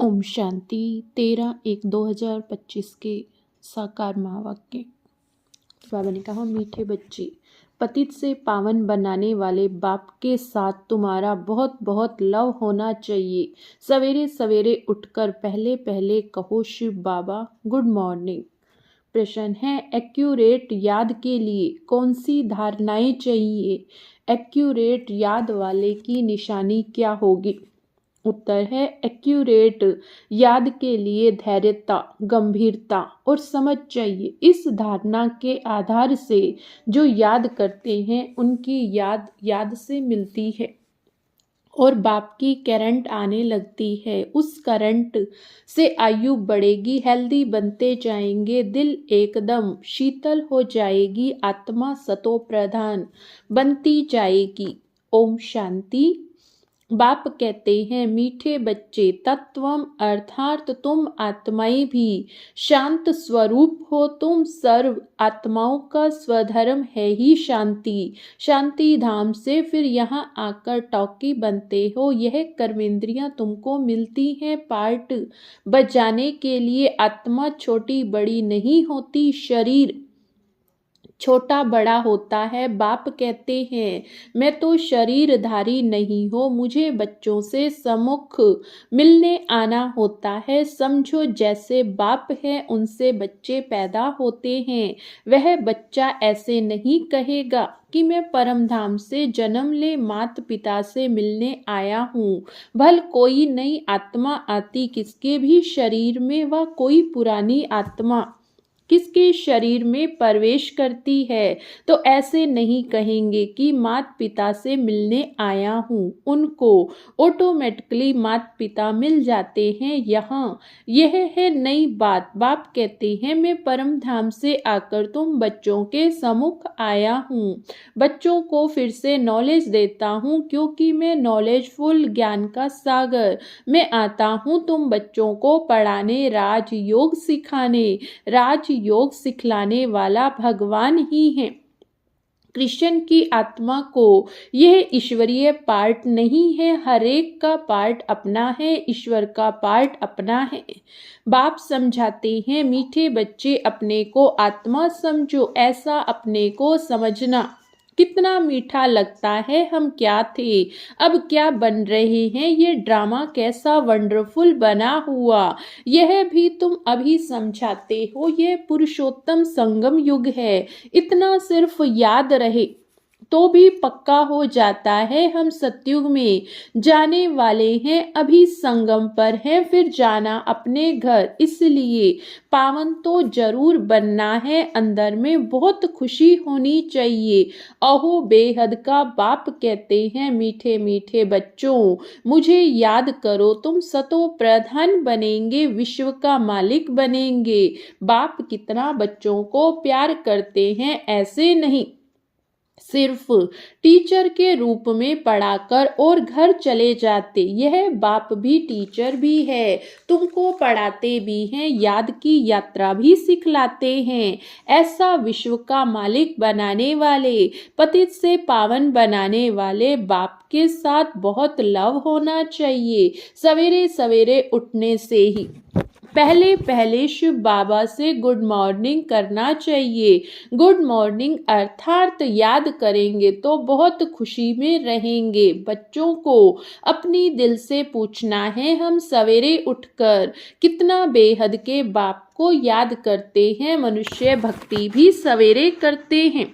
ओम शांति 13/1/2025 के साकार महावाक्य। बाबा ने कहा, मीठे बच्चे, पतित से पावन बनाने वाले बाप के साथ तुम्हारा बहुत बहुत लव होना चाहिए। सवेरे सवेरे उठकर पहले पहले कहो शिव बाबा गुड मॉर्निंग। प्रश्न है, एक्यूरेट याद के लिए कौन सी धारणाएं चाहिए? एक्यूरेट याद वाले की निशानी क्या होगी? उत्तर है, एक्यूरेट याद के लिए धैर्यता, गंभीरता और समझ चाहिए। इस धारणा के आधार से जो याद करते हैं उनकी याद से मिलती है और बाप की करंट आने लगती है। उस करंट से आयु बढ़ेगी, हेल्दी बनते जाएंगे, दिल एकदम शीतल हो जाएगी, आत्मा सतो प्रधान बनती जाएगी। ओम शांति। बाप कहते हैं, मीठे बच्चे, तत्वम अर्थात तुम आत्माएं भी शांत स्वरूप हो। तुम सर्व आत्माओं का स्वधर्म है ही शांति। शांति धाम से फिर यहाँ आकर टॉकी बनते हो। यह कर्मेंद्रियां तुमको मिलती हैं पार्ट बजाने के लिए। आत्मा छोटी बड़ी नहीं होती, शरीर छोटा बड़ा होता है। बाप कहते हैं, मैं तो शरीरधारी नहीं हो, मुझे बच्चों से सम्मुख मिलने आना होता है। समझो जैसे बाप है उनसे बच्चे पैदा होते हैं। वह बच्चा ऐसे नहीं कहेगा कि मैं परम धाम से जन्म ले मात पिता से मिलने आया हूँ। भल कोई नई आत्मा आती किसके भी शरीर में, वह कोई पुरानी आत्मा किसके शरीर में प्रवेश करती है तो ऐसे नहीं कहेंगे कि माता पिता से मिलने आया हूँ। उनको ऑटोमेटिकली माता पिता मिल जाते हैं। यहाँ यह है नई बात। बाप कहते हैं, मैं परम धाम से आकर तुम बच्चों के सम्मुख आया हूँ। बच्चों को फिर से नॉलेज देता हूँ क्योंकि मैं नॉलेजफुल ज्ञान का सागर। मैं आता हूँ तुम बच्चों को पढ़ाने, राजयोग सिखाने। राजयोग सिखलाने वाला भगवान ही है। कृष्ण की आत्मा को यह ईश्वरीय पार्ट नहीं है, हर एक का पार्ट अपना है, ईश्वर का पार्ट अपना है। बाप समझाते हैं, मीठे बच्चे, अपने को आत्मा समझो। ऐसा अपने को समझना कितना मीठा लगता है। हम क्या थे, अब क्या बन रहे हैं, ये ड्रामा कैसा वंडरफुल बना हुआ, यह भी तुम अभी समझाते हो। यह पुरुषोत्तम संगम युग है। इतना सिर्फ याद रहे तो भी पक्का हो जाता है। हम सतयुग में जाने वाले हैं, अभी संगम पर हैं, फिर जाना अपने घर। इसलिए पावन तो जरूर बनना है। अंदर में बहुत खुशी होनी चाहिए। अहो बेहद का बाप कहते हैं, मीठे मीठे बच्चों, मुझे याद करो, तुम सतो प्रधान बनेंगे, विश्व का मालिक बनेंगे। बाप कितना बच्चों को प्यार करते हैं, ऐसे नहीं सिर्फ टीचर के रूप में पढ़ाकर और घर चले जाते। यह बाप भी टीचर भी है, तुमको पढ़ाते भी हैं, याद की यात्रा भी सिखलाते हैं। ऐसा विश्व का मालिक बनाने वाले, पतित से पावन बनाने वाले बाप के साथ बहुत लव होना चाहिए। सवेरे सवेरे उठने से ही पहले पहले शिव बाबा से गुड मॉर्निंग करना चाहिए। गुड मॉर्निंग अर्थात याद करेंगे तो बहुत खुशी में रहेंगे। बच्चों को अपनी दिल से पूछना है, हम सवेरे उठकर कितना बेहद के बाप को याद करते हैं। मनुष्य भक्ति भी सवेरे करते हैं,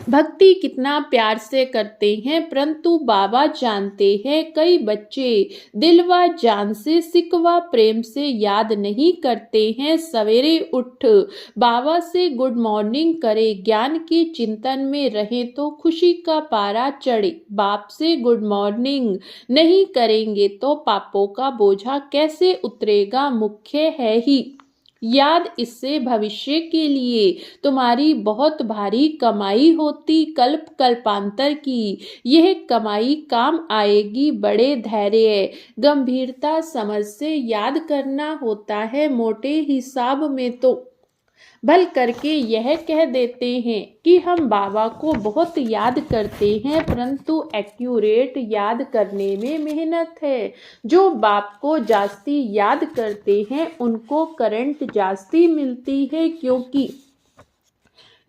भक्ति कितना प्यार से करते हैं, परंतु बाबा जानते हैं कई बच्चे दिलवा जान से, सिकवा प्रेम से याद नहीं करते हैं। सवेरे उठ बाबा से गुड मॉर्निंग करे, ज्ञान के चिंतन में रहे तो खुशी का पारा चढ़े। बाप से गुड मॉर्निंग नहीं करेंगे तो पापों का बोझा कैसे उतरेगा, मुख्य है ही याद। इससे भविष्य के लिए तुम्हारी बहुत भारी कमाई होती, कल्प कल्पांतर की यह कमाई काम आएगी। बड़े धैर्य, गंभीरता, समझ से याद करना होता है। मोटे हिसाब में तो भल करके यह कह देते हैं कि हम बाबा को बहुत याद करते हैं, परंतु एक्यूरेट याद करने में मेहनत है। जो बाप को जास्ती याद करते हैं उनको करंट जास्ती मिलती है, क्योंकि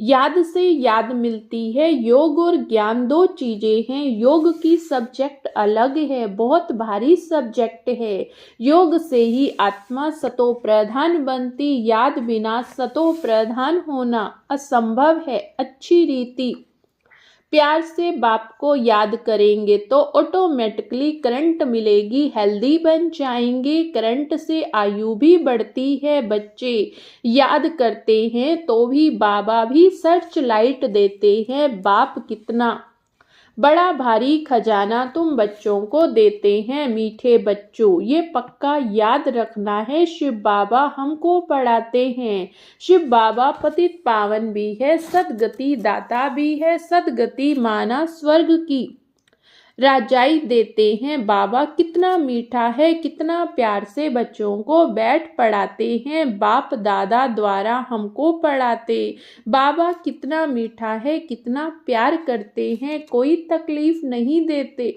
याद से याद मिलती है। योग और ज्ञान दो चीजें हैं। योग की सब्जेक्ट अलग है, बहुत भारी सब्जेक्ट है। योग से ही आत्मा सतो प्रधान बनती, याद बिना सतो प्रधान होना असंभव है। अच्छी रीति प्यार से बाप को याद करेंगे तो ऑटोमेटिकली करंट मिलेगी, हेल्दी बन जाएंगे। करंट से आयु भी बढ़ती है। बच्चे याद करते हैं तो भी बाबा भी सर्च लाइट देते हैं। बाप कितना बड़ा भारी खजाना तुम बच्चों को देते हैं। मीठे बच्चों, ये पक्का याद रखना है, शिव बाबा हमको पढ़ाते हैं। शिव बाबा पतित पावन भी है, सदगति दाता भी है। सदगति माना स्वर्ग की राजाई देते हैं। बाबा कितना मीठा है, कितना प्यार से बच्चों को बैठ पढ़ाते हैं। बाप दादा द्वारा हमको पढ़ाते। बाबा कितना मीठा है, कितना प्यार करते हैं, कोई तकलीफ नहीं देते।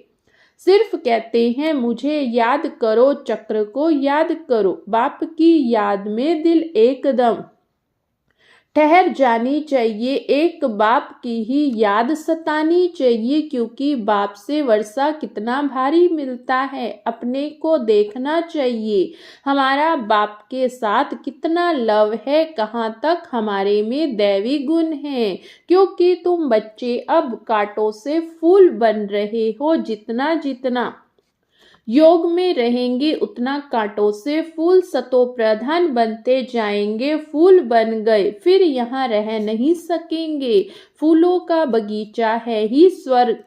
सिर्फ कहते हैं मुझे याद करो, चक्र को याद करो। बाप की याद में दिल एकदम ठहर जानी चाहिए। एक बाप की ही याद सतानी चाहिए, क्योंकि बाप से वर्षा कितना भारी मिलता है। अपने को देखना चाहिए, हमारा बाप के साथ कितना लव है, कहाँ तक हमारे में दैवी गुण है। क्योंकि तुम बच्चे अब कांटों से फूल बन रहे हो। जितना जितना योग में रहेंगे उतना कांटों से फूल सतो प्रधान बनते जाएंगे। फूल बन गए फिर यहाँ रह नहीं सकेंगे। फूलों का बगीचा है ही स्वर्ग।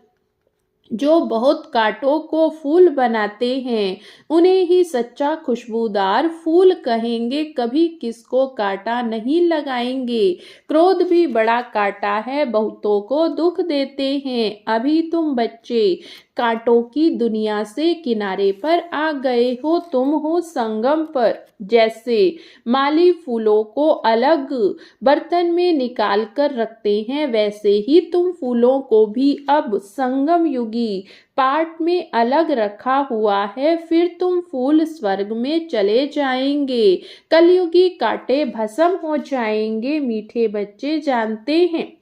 जो बहुत कांटों को फूल बनाते हैं उन्हें ही सच्चा खुशबूदार फूल कहेंगे। कभी किसको कांटा नहीं लगाएंगे। क्रोध भी बड़ा कांटा है, बहुतों को दुख देते हैं। अभी तुम बच्चे कांटों की दुनिया से किनारे पर आ गए हो। तुम हो संगम पर। जैसे माली फूलों को अलग बर्तन में निकाल कर रखते हैं, वैसे ही तुम फूलों को भी अब संगम युगी पार्ट में अलग रखा हुआ है। फिर तुम फूल स्वर्ग में चले जाएंगे। कलयुगी कांटे भस्म हो जाएंगे। मीठे बच्चे जानते हैं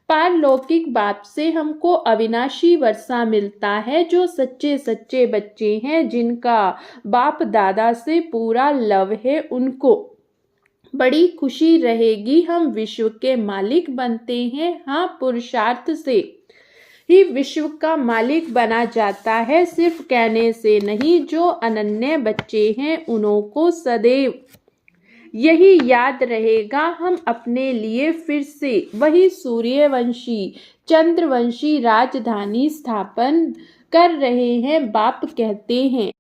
पारलौकिक बाप से हमको अविनाशी वर्षा मिलता है। जो सच्चे सच्चे बच्चे हैं, जिनका बाप दादा से पूरा लव है, उनको बड़ी खुशी रहेगी। हम विश्व के मालिक बनते हैं। हाँ, पुरुषार्थ से ही विश्व का मालिक बना जाता है, सिर्फ कहने से नहीं। जो अनन्य बच्चे हैं उन्हों को सदैव यही याद रहेगा। हम अपने लिए फिर से वही सूर्यवंशी चंद्रवंशी राजधानी स्थापन कर रहे हैं। बाप कहते हैं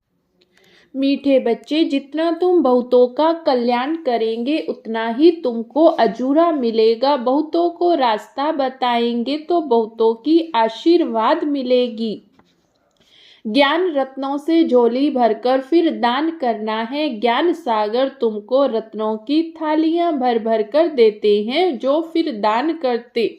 मीठे बच्चे, जितना तुम बहुतों का कल्याण करेंगे उतना ही तुमको अजूरा मिलेगा। बहुतों को रास्ता बताएंगे तो बहुतों की आशीर्वाद मिलेगी। ज्ञान रत्नों से झोली भरकर फिर दान करना है। ज्ञान सागर तुमको रत्नों की थालियां भर भर कर देते हैं। जो फिर दान करते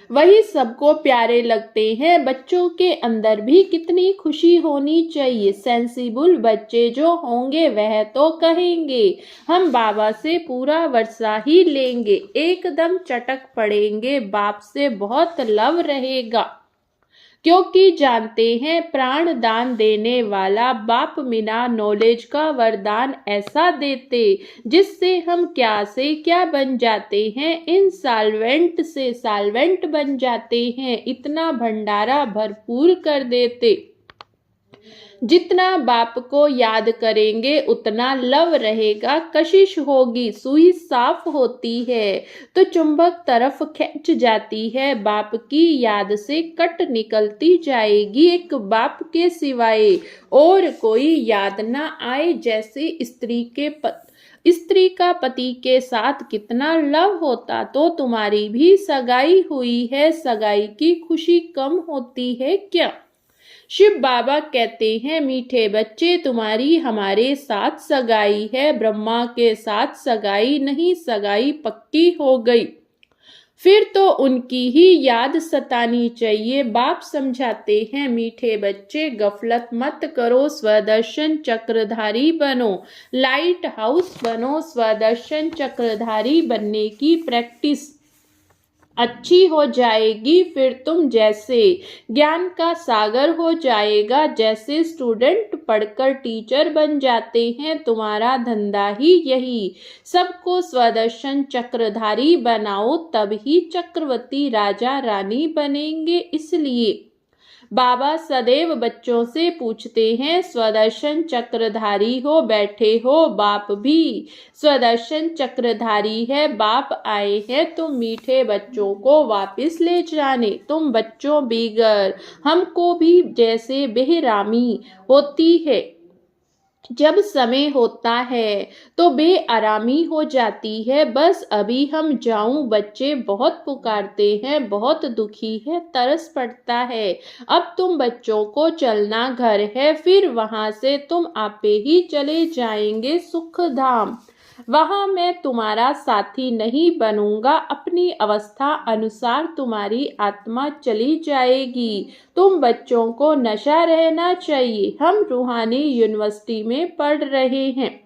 वही सबको प्यारे लगते हैं। बच्चों के अंदर भी कितनी खुशी होनी चाहिए। सेंसिबल बच्चे जो होंगे वह तो कहेंगे हम बाबा से पूरा वर्षा ही लेंगे। एकदम चटक पड़ेंगे। बाप से बहुत लव रहेगा, क्योंकि जानते हैं प्राण दान देने वाला बाप बिना नॉलेज का वरदान ऐसा देते जिससे हम क्या से क्या बन जाते हैं। इंसॉल्वेंट से सॉल्वेंट बन जाते हैं। इतना भंडारा भरपूर कर देते। जितना बाप को याद करेंगे उतना लव रहेगा। कशिश होगी, सुई साफ होती है तो चुंबक तरफ खींच जाती है। बाप की याद से कट निकलती जाएगी। एक बाप के सिवाय और कोई याद ना आए। जैसे स्त्री का पति के साथ कितना लव होता तो तुम्हारी भी सगाई हुई है। सगाई की खुशी कम होती है क्या? शिव बाबा कहते हैं, मीठे बच्चे, तुम्हारी हमारे साथ सगाई है, ब्रह्मा के साथ सगाई नहीं, सगाई पक्की हो गई। फिर तो उनकी ही याद सतानी चाहिए। बाप समझाते हैं, मीठे बच्चे, गफलत मत करो, स्वदर्शन चक्रधारी बनो, लाइट हाउस बनो। स्वदर्शन चक्रधारी बनने की प्रैक्टिस अच्छी हो जाएगी, फिर तुम जैसे ज्ञान का सागर हो जाएगा। जैसे स्टूडेंट पढ़कर टीचर बन जाते हैं, तुम्हारा धंधा ही यही, सबको स्वदर्शन चक्रधारी बनाओ, तब ही चक्रवर्ती राजा रानी बनेंगे। इसलिए बाबा सदैव बच्चों से पूछते हैं, स्वदर्शन चक्रधारी हो, बैठे हो, बाप भी स्वदर्शन चक्रधारी है, बाप आए हैं तुम मीठे बच्चों को वापस ले जाने। तुम बच्चों बिगर हमको भी जैसे बेहरामी होती है, जब समय होता है तो बेआरामी हो जाती है। बस अभी हम जाऊं, बच्चे बहुत पुकारते हैं, बहुत दुखी है, तरस पड़ता है। अब तुम बच्चों को चलना घर है, फिर वहां से तुम आपे ही चले जाएंगे सुख धाम। वहां मैं तुम्हारा साथी नहीं बनूंगा, अपनी अवस्था अनुसार तुम्हारी आत्मा चली जाएगी। तुम बच्चों को नशा रहना चाहिए। हम रूहानी यूनिवर्सिटी में पढ़ रहे हैं,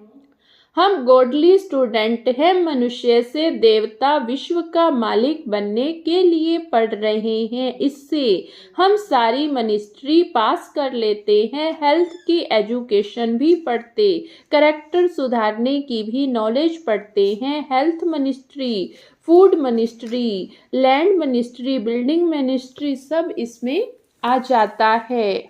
हम गॉडली स्टूडेंट हैं, मनुष्य से देवता विश्व का मालिक बनने के लिए पढ़ रहे हैं। इससे हम सारी मिनिस्ट्री पास कर लेते हैं, हेल्थ की एजुकेशन भी पढ़ते, कैरेक्टर सुधारने की भी नॉलेज पढ़ते हैं। Health ministry, food ministry, land ministry, building ministry, सब इसमें आ जाता है।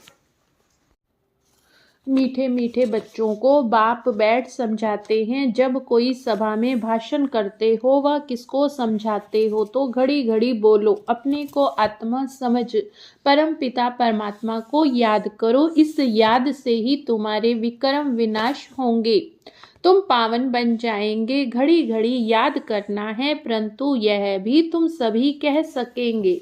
मीठे मीठे बच्चों को बाप बैठ समझाते हैं। जब कोई सभा में भाषण करते हो व किसको समझाते हो तो घड़ी घड़ी बोलो, अपने को आत्मा समझ परम पिता परमात्मा को याद करो। इस याद से ही तुम्हारे विक्रम विनाश होंगे, तुम पावन बन जाएंगे। घड़ी घड़ी याद करना है, परंतु यह भी तुम सभी कह सकेंगे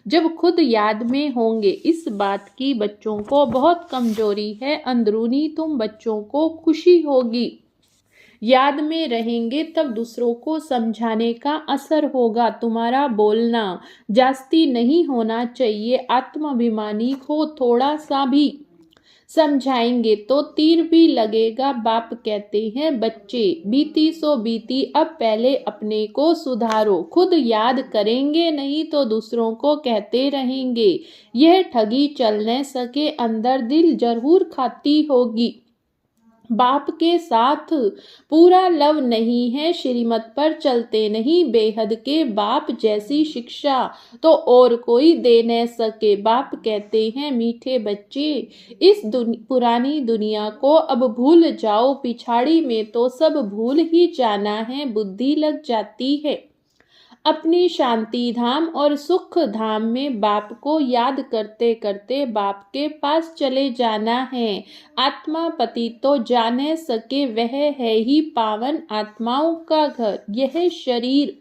जब खुद याद में होंगे। इस बात की बच्चों को बहुत कमजोरी है, अंदरूनी तुम बच्चों को खुशी होगी। याद में रहेंगे तब दूसरों को समझाने का असर होगा। तुम्हारा बोलना जास्ती नहीं होना चाहिए, आत्माभिमानी हो, थोड़ा सा भी समझाएंगे तो तीर भी लगेगा। बाप कहते हैं, बच्चे बीती सो बीती, अब पहले अपने को सुधारो। खुद याद करेंगे नहीं तो दूसरों को कहते रहेंगे। यह ठगी चल न सके, अंदर दिल जरूर खाती होगी। बाप के साथ पूरा लव नहीं है, श्रीमत पर चलते नहीं, बेहद के बाप जैसी शिक्षा तो और कोई दे न सके। बाप कहते हैं, मीठे बच्चे, इस पुरानी दुनिया को अब भूल जाओ, पिछाड़ी में तो सब भूल ही जाना है, बुद्धि लग जाती है। अपनी शांति धाम और सुख धाम में बाप को याद करते करते बाप के पास चले जाना है। आत्मा पति तो जाने सके, वह है ही पावन आत्माओं का घर। यह शरीर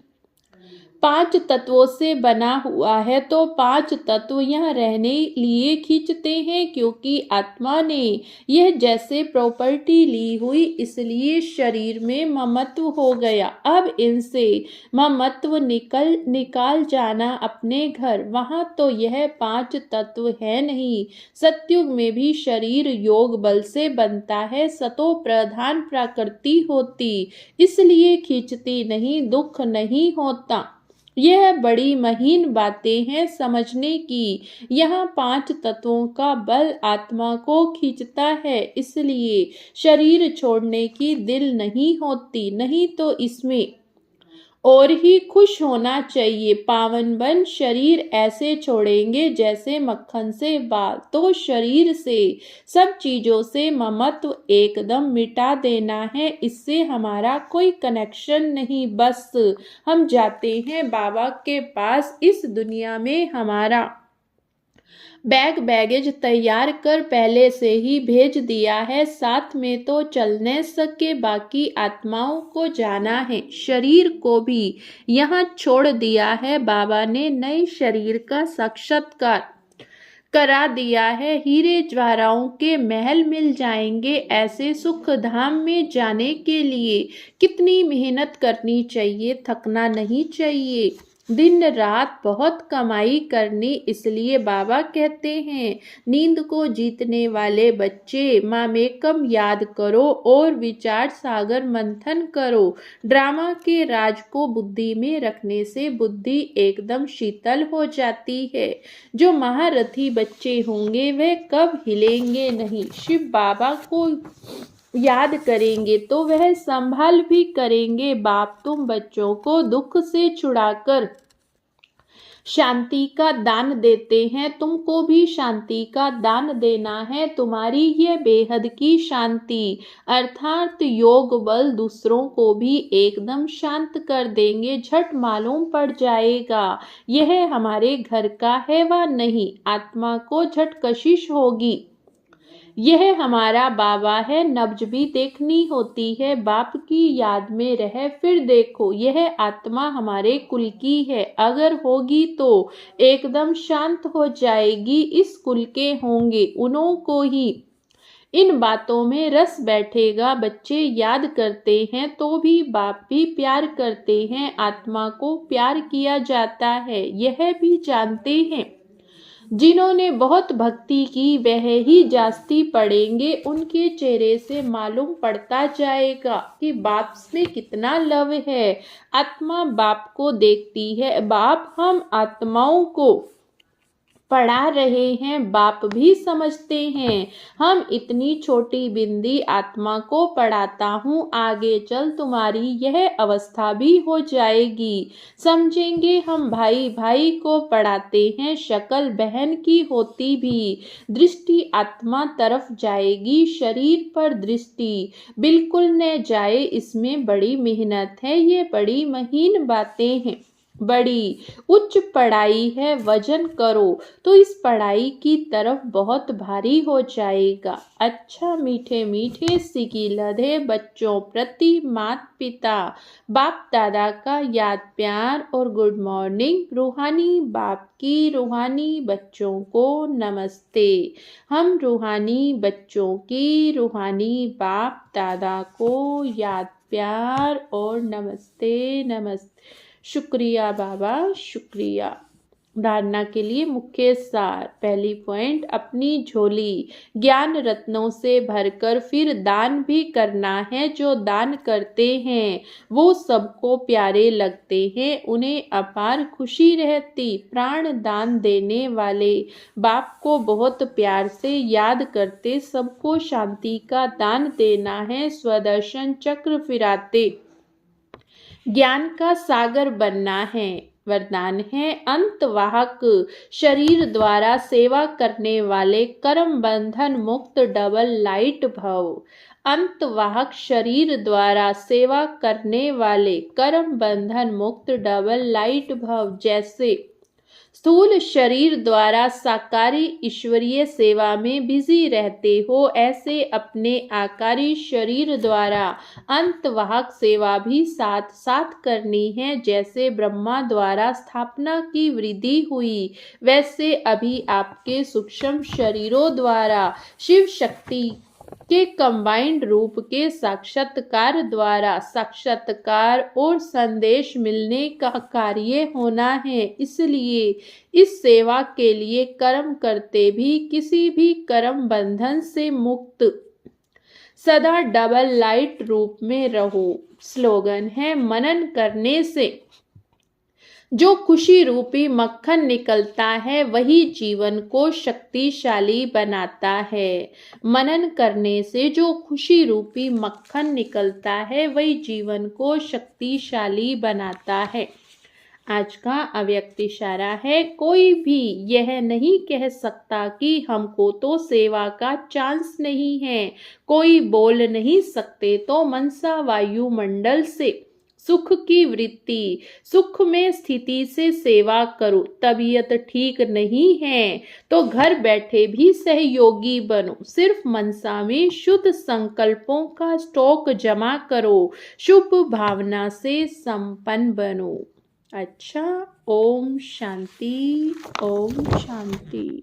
5 तत्वों से बना हुआ है, तो 5 तत्व यहाँ रहने लिए खींचते हैं, क्योंकि आत्मा ने यह जैसे प्रॉपर्टी ली हुई, इसलिए शरीर में ममत्व हो गया। अब इनसे ममत्व निकाल जाना अपने घर, वहां तो यह 5 तत्व है नहीं। सतयुग में भी शरीर योग बल से बनता है, सतो प्रधान प्रकृति होती, इसलिए खींचती नहीं, दुख नहीं होता। यह बड़ी महीन बातें हैं समझने की। यहाँ 5 तत्वों का बल आत्मा को खींचता है, इसलिए शरीर छोड़ने की दिल नहीं होती, नहीं तो इसमें और ही खुश होना चाहिए। पावन बन शरीर ऐसे छोड़ेंगे जैसे मक्खन से बाल, तो शरीर से सब चीजों से ममत्व एकदम मिटा देना है। इससे हमारा कोई कनेक्शन नहीं, बस हम जाते हैं बाबा के पास। इस दुनिया में हमारा बैगेज तैयार कर पहले से ही भेज दिया है, साथ में तो चल न सके, बाकी आत्माओं को जाना है। शरीर को भी यहाँ छोड़ दिया है बाबा ने, नए शरीर का साक्षात्कार करा दिया है। हीरे ज्वाराओं के महल मिल जाएंगे। ऐसे सुख धाम में जाने के लिए कितनी मेहनत करनी चाहिए, थकना नहीं चाहिए। दिन रात बहुत कमाई करनी, इसलिए बाबा कहते हैं नींद को जीतने वाले बच्चे मामेकम याद करो और विचार सागर मंथन करो। ड्रामा के राज को बुद्धि में रखने से बुद्धि एकदम शीतल हो जाती है। जो महारथी बच्चे होंगे वे कब हिलेंगे नहीं। शिव बाबा को याद करेंगे तो वह संभाल भी करेंगे। बाप तुम बच्चों को दुख से छुड़ाकर शांति का दान देते हैं, तुमको भी शांति का दान देना है। तुम्हारी ये बेहद की शांति अर्थात योग बल दूसरों को भी एकदम शांत कर देंगे। झट मालूम पड़ जाएगा यह हमारे घर का है व नहीं। आत्मा को झट कशिश होगी यह हमारा बाबा है। नब्ज भी देखनी होती है, बाप की याद में रहे फिर देखो यह आत्मा हमारे कुल की है। अगर होगी तो एकदम शांत हो जाएगी। इस कुल के होंगे उन्हों को ही इन बातों में रस बैठेगा। बच्चे याद करते हैं तो भी बाप भी प्यार करते हैं। आत्मा को प्यार किया जाता है यह भी जानते हैं। जिन्होंने बहुत भक्ति की वह ही जास्ती पढ़ेंगे। उनके चेहरे से मालूम पड़ता जाएगा कि बाप में कितना लव है। आत्मा बाप को देखती है। बाप हम आत्माओं को पढ़ा रहे हैं, बाप भी समझते हैं। हम इतनी छोटी बिंदी आत्मा को पढ़ाता हूँ, आगे चल तुम्हारी यह अवस्था भी हो जाएगी। समझेंगे हम भाई भाई को पढ़ाते हैं, शक्ल बहन की होती भी दृष्टि आत्मा तरफ जाएगी। शरीर पर दृष्टि बिल्कुल न जाए, इसमें बड़ी मेहनत है। ये बड़ी महीन बातें हैं, बड़ी उच्च पढ़ाई है। वजन करो तो इस पढ़ाई की तरफ बहुत भारी हो जाएगा। अच्छा मीठे मीठे सिकी लधे बच्चों प्रति माता पिता बाप दादा का याद प्यार और गुड मॉर्निंग। रूहानी बाप की रूहानी बच्चों को नमस्ते। हम रूहानी बच्चों की रूहानी बाप दादा को याद प्यार और नमस्ते नमस्ते। शुक्रिया बाबा, शुक्रिया। धारणा के लिए मुख्य सार। पहली पॉइंट, अपनी झोली ज्ञान रत्नों से भरकर फिर दान भी करना है। जो दान करते हैं वो सबको प्यारे लगते हैं, उन्हें अपार खुशी रहती। प्राण दान देने वाले बाप को बहुत प्यार से याद करते। सबको शांति का दान देना है। स्वदर्शन चक्र फिराते ज्ञान का सागर बनना है। वरदान है अंतवाहक शरीर द्वारा सेवा करने वाले कर्म बंधन मुक्त डबल लाइट भव। अंतवाहक शरीर द्वारा सेवा करने वाले कर्म बंधन मुक्त डबल लाइट भव। जैसे स्थूल शरीर द्वारा साकारी ईश्वरीय सेवा में बिजी रहते हो, ऐसे अपने आकारी शरीर द्वारा अंतवाहक सेवा भी साथ साथ करनी है। जैसे ब्रह्मा द्वारा स्थापना की वृद्धि हुई, वैसे अभी आपके सूक्ष्म शरीरों द्वारा शिव शक्ति के कंबाइंड रूप के साक्षात्कार द्वारा साक्षात्कार और संदेश मिलने का कार्य होना है। इसलिए इस सेवा के लिए कर्म करते भी किसी भी कर्म बंधन से मुक्त सदा डबल लाइट रूप में रहो। स्लोगन है मनन करने से जो खुशी रूपी मक्खन निकलता है वही जीवन को शक्तिशाली बनाता है। मनन करने से जो खुशी रूपी मक्खन निकलता है वही जीवन को शक्तिशाली बनाता है। आज का अव्यक्त इशारा है, कोई भी यह नहीं कह सकता कि हमको तो सेवा का चांस नहीं है। कोई बोल नहीं सकते तो मनसा वायुमंडल से सुख की वृत्ति, सुख में स्थिति से सेवा करो। तबीयत ठीक नहीं है तो घर बैठे भी सहयोगी बनो। सिर्फ मनसा में शुद्ध संकल्पों का स्टॉक जमा करो। शुभ भावना से संपन्न बनो। अच्छा, ओम शांति, ओम शांति।